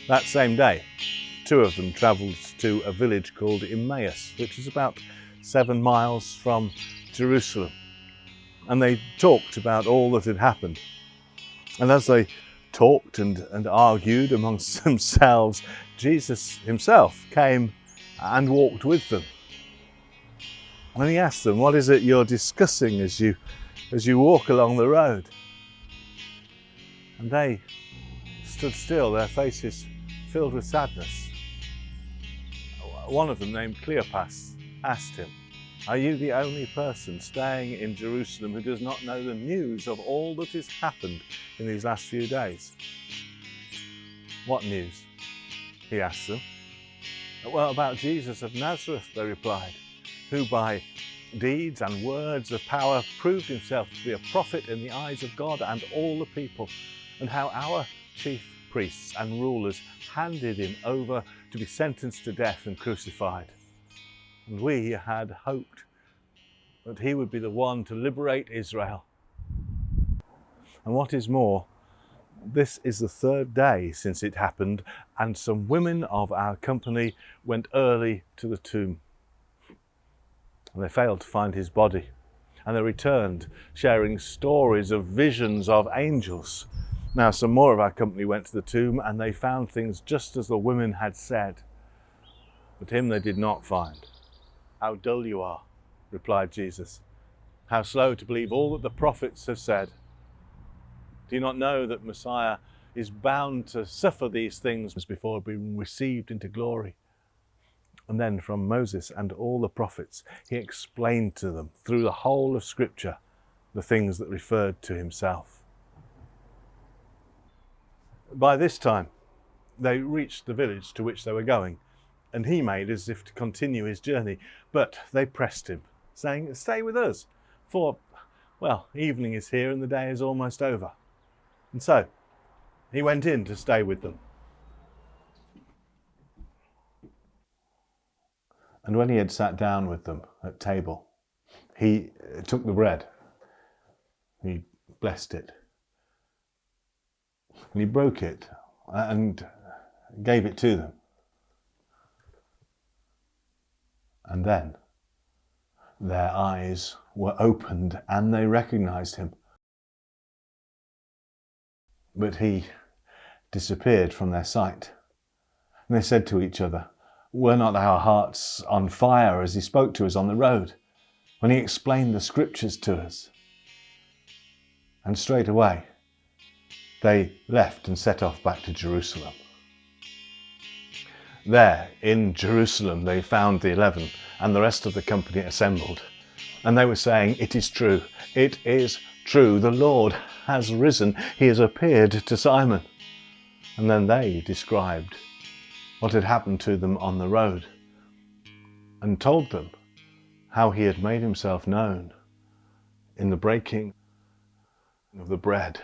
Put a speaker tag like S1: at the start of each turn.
S1: That same day, two of them travelled to a village called Emmaus, which is about 7 miles from Jerusalem. And they talked about all that had happened. And as they talked and argued amongst themselves, Jesus himself came and walked with them. And he asked them, "What is it you're discussing as you walk along the road?" And they stood still, their faces filled with sadness. One of them, named Cleopas, asked him, "Are you the only person staying in Jerusalem who does not know the news of all that has happened in these last few days?" "What news?" he asked them. "Well, about Jesus of Nazareth," they replied, "who by deeds and words of power proved himself to be a prophet in the eyes of God and all the people, and how our chief priests and rulers handed him over to be sentenced to death and crucified. And we had hoped that he would be the one to liberate Israel. And what is more, this is the third day since it happened, and some women of our company went early to the tomb. And they failed to find his body, and they returned, sharing stories of visions of angels. Now some more of our company went to the tomb, and they found things just as the women had said, but him they did not find." "How dull you are," replied Jesus. "How slow to believe all that the prophets have said. Do you not know that Messiah is bound to suffer these things before being received into glory?" And then from Moses and all the prophets, he explained to them through the whole of Scripture the things that referred to himself. By this time, they reached the village to which they were going, and he made as if to continue his journey, but they pressed him, saying, "Stay with us, for, well, evening is here and the day is almost over." And so he went in to stay with them. And when he had sat down with them at table, he took the bread, he blessed it, and he broke it and gave it to them. And then their eyes were opened and they recognized him. But he disappeared from their sight. And they said to each other, "Were not our hearts on fire as he spoke to us on the road, when he explained the Scriptures to us?" And straight away they left and set off back to Jerusalem. There in Jerusalem they found the 11 and the rest of the company assembled. And they were saying, "It is true, it is true, the Lord has risen, he has appeared to Simon." And then they described what had happened to them on the road and told them how he had made himself known in the breaking of the bread